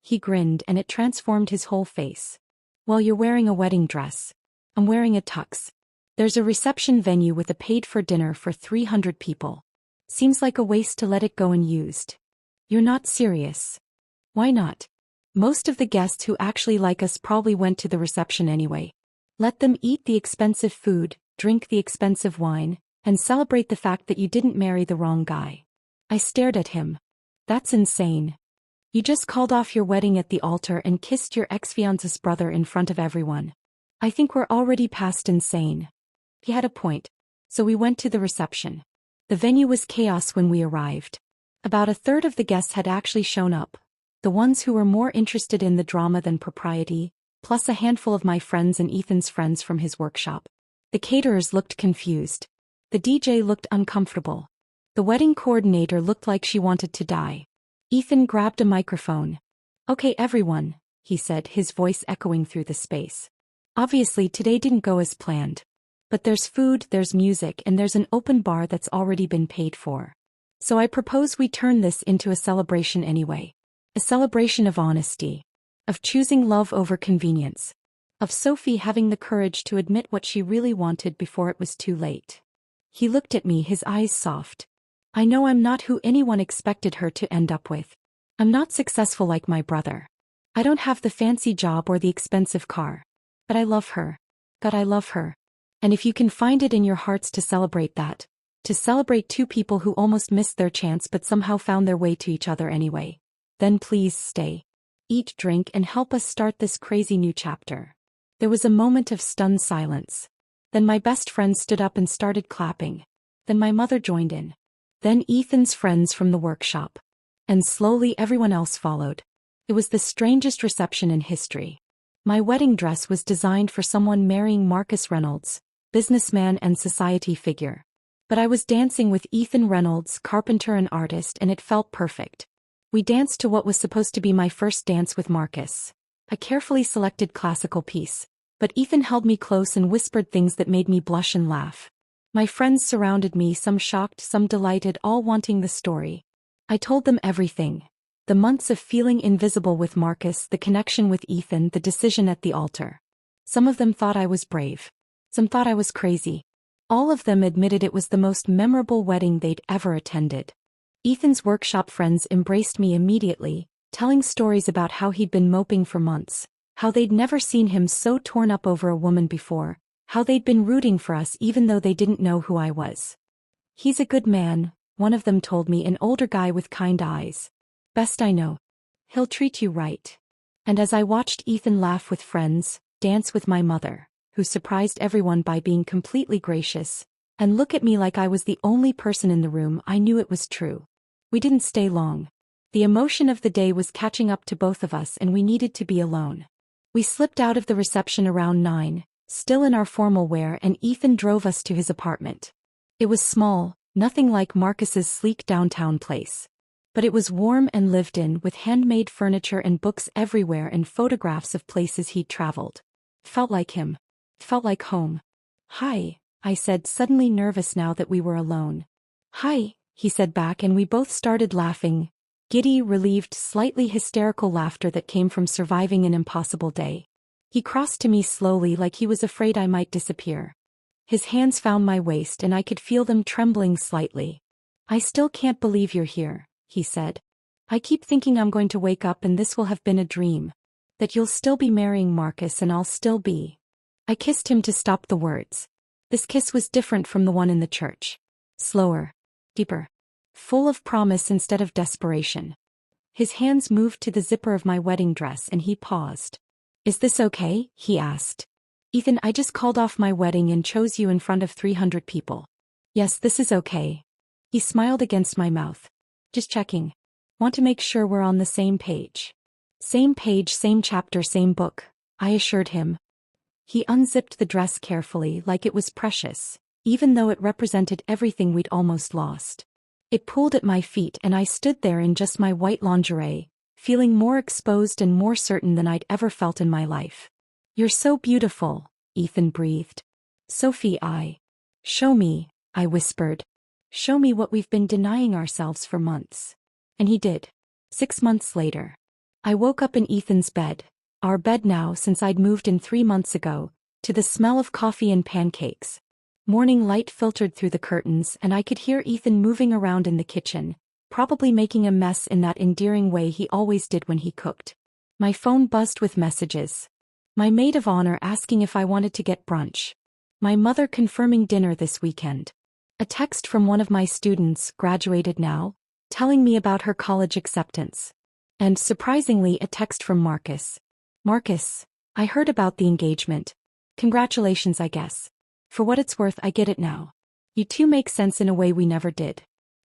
He grinned and it transformed his whole face. Well, you're wearing a wedding dress. I'm wearing a tux. There's a reception venue with a paid-for dinner for 300 people. Seems like a waste to let it go unused. You're not serious. Why not? Most of the guests who actually like us probably went to the reception anyway. Let them eat the expensive food, drink the expensive wine, and celebrate the fact that you didn't marry the wrong guy. I stared at him. That's insane. You just called off your wedding at the altar and kissed your ex-fiance's brother in front of everyone. I think we're already past insane. He had a point. So we went to the reception. The venue was chaos when we arrived. About a third of the guests had actually shown up. The ones who were more interested in the drama than propriety, plus a handful of my friends and Ethan's friends from his workshop. The caterers looked confused. The DJ looked uncomfortable. The wedding coordinator looked like she wanted to die. Ethan grabbed a microphone. Okay, everyone, he said, his voice echoing through the space. Obviously today didn't go as planned. But there's food, there's music, and there's an open bar that's already been paid for. So I propose we turn this into a celebration anyway. A celebration of honesty. Of choosing love over convenience. Of Sophie having the courage to admit what she really wanted before it was too late. He looked at me, his eyes soft. I know I'm not who anyone expected her to end up with. I'm not successful like my brother. I don't have the fancy job or the expensive car. But I love her. God, I love her. And if you can find it in your hearts to celebrate that, to celebrate two people who almost missed their chance but somehow found their way to each other anyway, then please stay. Eat, drink, and help us start this crazy new chapter. There was a moment of stunned silence. Then my best friend stood up and started clapping. Then my mother joined in. Then Ethan's friends from the workshop. And slowly everyone else followed. It was the strangest reception in history. My wedding dress was designed for someone marrying Marcus Reynolds, businessman and society figure. But I was dancing with Ethan Reynolds, carpenter and artist, and it felt perfect. We danced to what was supposed to be my first dance with Marcus. A carefully selected classical piece. But Ethan held me close and whispered things that made me blush and laugh. My friends surrounded me, some shocked, some delighted, all wanting the story. I told them everything. The months of feeling invisible with Marcus, the connection with Ethan, the decision at the altar. Some of them thought I was brave. Some thought I was crazy. All of them admitted it was the most memorable wedding they'd ever attended. Ethan's workshop friends embraced me immediately, telling stories about how he'd been moping for months, how they'd never seen him so torn up over a woman before, how they'd been rooting for us even though they didn't know who I was. "He's a good man," one of them told me, an older guy with kind eyes. "Best I know. He'll treat you right." And as I watched Ethan laugh with friends, dance with my mother, who surprised everyone by being completely gracious, and look at me like I was the only person in the room, I knew it was true. We didn't stay long. The emotion of the day was catching up to both of us and we needed to be alone. We slipped out of the reception around 9, still in our formal wear, and Ethan drove us to his apartment. It was small, nothing like Marcus's sleek downtown place. But it was warm and lived in, with handmade furniture and books everywhere and photographs of places he'd traveled. Felt like him. Felt like home. "Hi," I said, suddenly nervous now that we were alone. "Hi," he said back, and we both started laughing. Giddy, relieved, slightly hysterical laughter that came from surviving an impossible day. He crossed to me slowly like he was afraid I might disappear. His hands found my waist and I could feel them trembling slightly. "I still can't believe you're here," he said. "I keep thinking I'm going to wake up and this will have been a dream. That you'll still be marrying Marcus and I'll still be." I kissed him to stop the words. This kiss was different from the one in the church. Slower. Deeper. Full of promise instead of desperation. His hands moved to the zipper of my wedding dress and he paused. "Is this okay?" he asked. "Ethan, I just called off my wedding and chose you in front of 300 people. Yes, this is okay." He smiled against my mouth. "Just checking. Want to make sure we're on the same page." "Same page, same chapter, same book," I assured him. He unzipped the dress carefully like it was precious, even though it represented everything we'd almost lost. It pulled at my feet and I stood there in just my white lingerie, feeling more exposed and more certain than I'd ever felt in my life. "You're so beautiful," Ethan breathed. "Sophie, Show me," I whispered. "Show me what we've been denying ourselves for months." And he did. 6 months later. I woke up in Ethan's bed, our bed now since I'd moved in 3 months ago, to the smell of coffee and pancakes. Morning light filtered through the curtains and I could hear Ethan moving around in the kitchen, probably making a mess in that endearing way he always did when he cooked. My phone buzzed with messages. My maid of honor asking if I wanted to get brunch. My mother confirming dinner this weekend. A text from one of my students, graduated now, telling me about her college acceptance. And surprisingly, a text from Marcus. "Marcus, I heard about the engagement. Congratulations, I guess. For what it's worth, I get it now. You two make sense in a way we never did.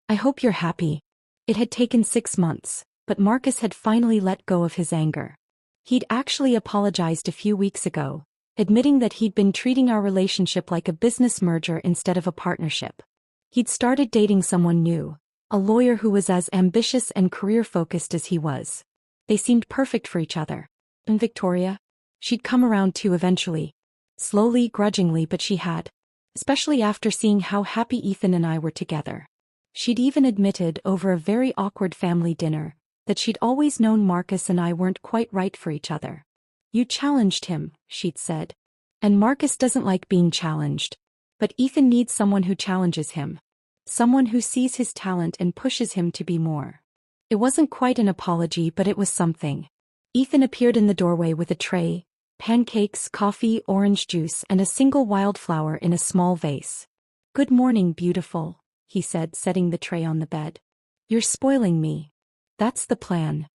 I hope you're happy." It had taken 6 months, but Marcus had finally let go of his anger. He'd actually apologized a few weeks ago, admitting that he'd been treating our relationship like a business merger instead of a partnership. He'd started dating someone new, a lawyer who was as ambitious and career-focused as he was. They seemed perfect for each other. And Victoria? She'd come around too eventually. Slowly, grudgingly, but she had. Especially after seeing how happy Ethan and I were together. She'd even admitted, over a very awkward family dinner, that she'd always known Marcus and I weren't quite right for each other. "You challenged him," she'd said. "And Marcus doesn't like being challenged. But Ethan needs someone who challenges him. Someone who sees his talent and pushes him to be more." It wasn't quite an apology, but it was something. Ethan appeared in the doorway with a tray, pancakes, coffee, orange juice, and a single wildflower in a small vase. "Good morning, beautiful," he said, setting the tray on the bed. "You're spoiling me." "That's the plan."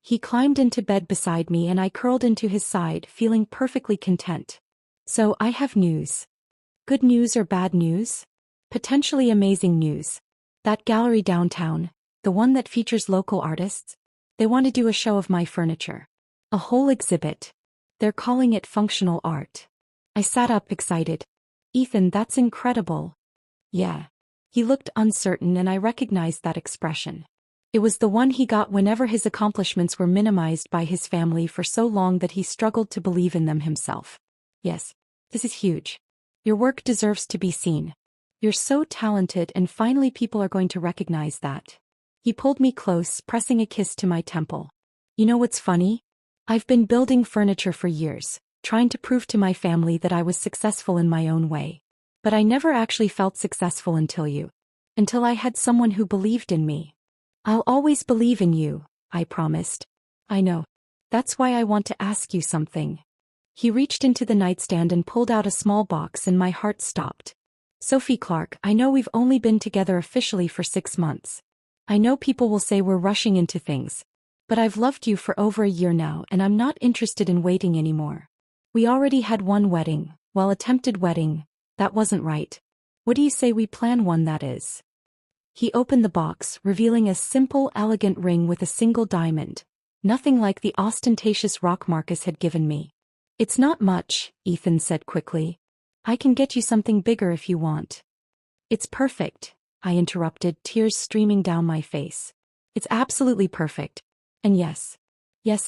He climbed into bed beside me and I curled into his side, feeling perfectly content. "So I have news." "Good news or bad news?" "Potentially amazing news. That gallery downtown, the one that features local artists, they want to do a show of my furniture. A whole exhibit. They're calling it functional art." I sat up, excited. "Ethan, that's incredible." "Yeah." He looked uncertain and I recognized that expression. It was the one he got whenever his accomplishments were minimized by his family for so long that he struggled to believe in them himself. Yes, this is huge. Your work deserves to be seen. You're so talented, and finally people are going to recognize that. He pulled me close, pressing a kiss to my temple. You know what's funny? I've been building furniture for years, trying to prove to my family that I was successful in my own way. But I never actually felt successful until I had someone who believed in me. I'll always believe in you, I promised. I know. That's why I want to ask you something. He reached into the nightstand and pulled out a small box, and my heart stopped. Sophie Clark, I know we've only been together officially for 6 months. I know people will say we're rushing into things. But I've loved you for over a year now, and I'm not interested in waiting anymore. We already had one wedding, attempted wedding. That wasn't right. What do you say we plan one that is? He opened the box, revealing a simple, elegant ring with a single diamond. Nothing like the ostentatious rock Marcus had given me. It's not much, Ethan said quickly. I can get you something bigger if you want. It's perfect, I interrupted, tears streaming down my face. It's absolutely perfect. And yes,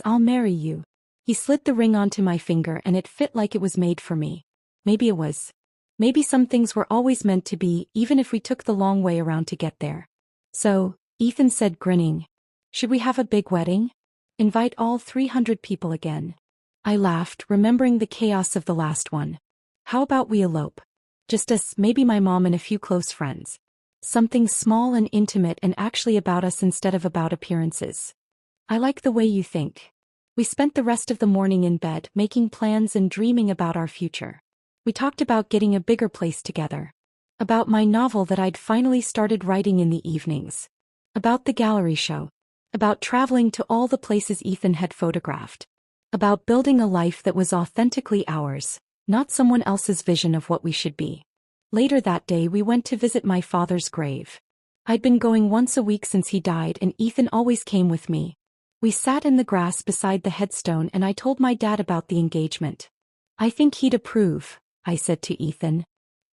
I'll marry you. He slid the ring onto my finger, and it fit like it was made for me. Maybe it was. Maybe some things were always meant to be, even if we took the long way around to get there. So, Ethan said, grinning, should we have a big wedding? Invite all 300 people again? I laughed, remembering the chaos of the last one. How about we elope? Just us, maybe my mom and a few close friends. Something small and intimate, and actually about us instead of about appearances. I like the way you think. We spent the rest of the morning in bed, making plans and dreaming about our future. We talked about getting a bigger place together. About my novel that I'd finally started writing in the evenings. About the gallery show. About traveling to all the places Ethan had photographed. About building a life that was authentically ours, not someone else's vision of what we should be. Later that day we went to visit my father's grave. I'd been going once a week since he died, and Ethan always came with me. We sat in the grass beside the headstone, and I told my dad about the engagement. I think he'd approve, I said to Ethan.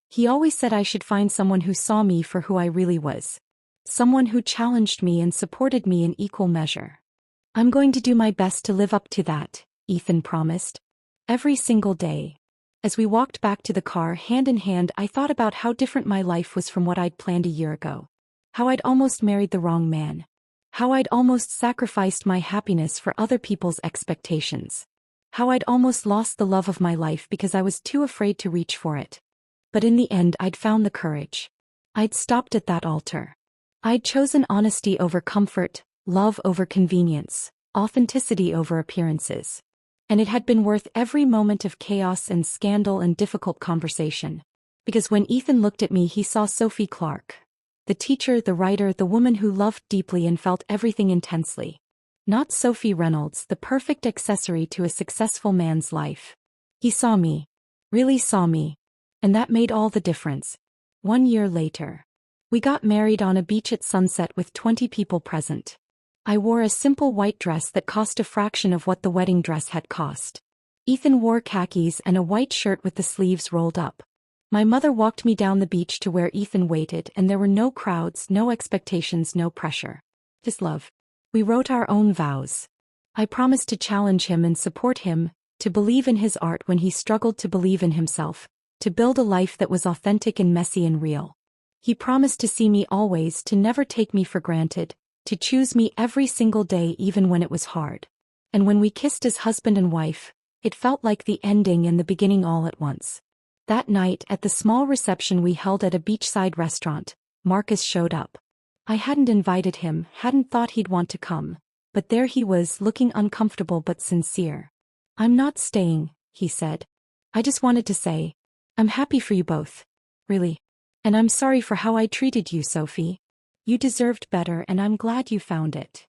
He always said I should find someone who saw me for who I really was. Someone who challenged me and supported me in equal measure. I'm going to do my best to live up to that, Ethan promised. Every single day. As we walked back to the car hand in hand, I thought about how different my life was from what I'd planned a year ago. How I'd almost married the wrong man. How I'd almost sacrificed my happiness for other people's expectations. How I'd almost lost the love of my life because I was too afraid to reach for it. But in the end I'd found the courage. I'd stopped at that altar. I'd chosen honesty over comfort, love over convenience, authenticity over appearances. And it had been worth every moment of chaos and scandal and difficult conversation. Because when Ethan looked at me, he saw Sophie Clark. The teacher, the writer, the woman who loved deeply and felt everything intensely. Not Sophie Reynolds, the perfect accessory to a successful man's life. He saw me. Really saw me. And that made all the difference. 1 year later. We got married on a beach at sunset with 20 people present. I wore a simple white dress that cost a fraction of what the wedding dress had cost. Ethan wore khakis and a white shirt with the sleeves rolled up. My mother walked me down the beach to where Ethan waited, and there were no crowds, no expectations, no pressure. Just love. We wrote our own vows. I promised to challenge him and support him, to believe in his art when he struggled to believe in himself, to build a life that was authentic and messy and real. He promised to see me always, to never take me for granted, to choose me every single day even when it was hard. And when we kissed as husband and wife, it felt like the ending and the beginning all at once. That night, at the small reception we held at a beachside restaurant, Marcus showed up. I hadn't invited him, hadn't thought he'd want to come, but there he was, looking uncomfortable but sincere. I'm not staying, he said. I just wanted to say, I'm happy for you both. Really. And I'm sorry for how I treated you, Sophie. You deserved better, and I'm glad you found it.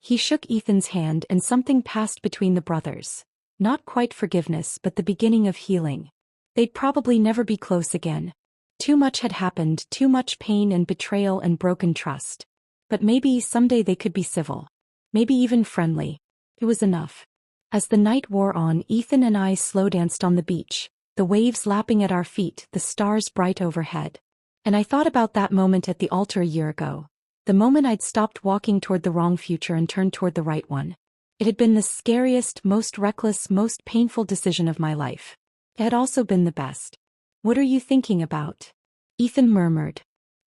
He shook Ethan's hand, and something passed between the brothers. Not quite forgiveness, but the beginning of healing. They'd probably never be close again. Too much had happened, too much pain and betrayal and broken trust. But maybe someday they could be civil. Maybe even friendly. It was enough. As the night wore on, Ethan and I slow danced on the beach, the waves lapping at our feet, the stars bright overhead. And I thought about that moment at the altar a year ago. The moment I'd stopped walking toward the wrong future and turned toward the right one. It had been the scariest, most reckless, most painful decision of my life. It had also been the best. What are you thinking about? Ethan murmured.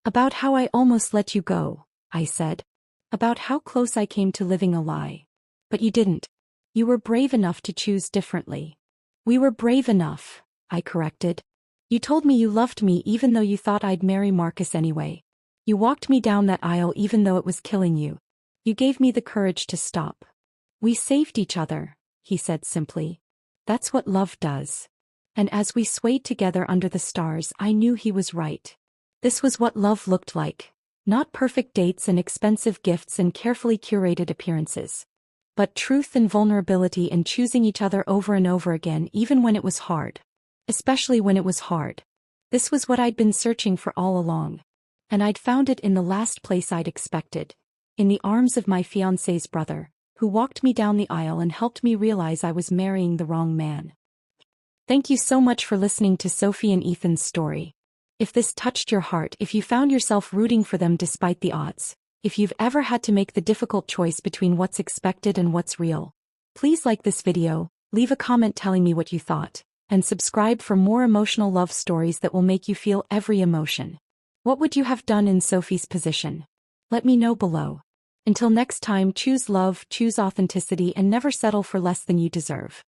About how I almost let you go, I said. About how close I came to living a lie. But you didn't. You were brave enough to choose differently. We were brave enough, I corrected. You told me you loved me even though you thought I'd marry Marcus anyway. You walked me down that aisle even though it was killing you. You gave me the courage to stop. We saved each other, he said simply. That's what love does. And as we swayed together under the stars, I knew he was right. This was what love looked like. Not perfect dates and expensive gifts and carefully curated appearances. But truth and vulnerability and choosing each other over and over again even when it was hard. Especially when it was hard. This was what I'd been searching for all along. And I'd found it in the last place I'd expected. In the arms of my fiancé's brother, who walked me down the aisle and helped me realize I was marrying the wrong man. Thank you so much for listening to Sophie and Ethan's story. If this touched your heart, if you found yourself rooting for them despite the odds, if you've ever had to make the difficult choice between what's expected and what's real, please like this video, leave a comment telling me what you thought, and subscribe for more emotional love stories that will make you feel every emotion. What would you have done in Sophie's position? Let me know below. Until next time, choose love, choose authenticity, and never settle for less than you deserve.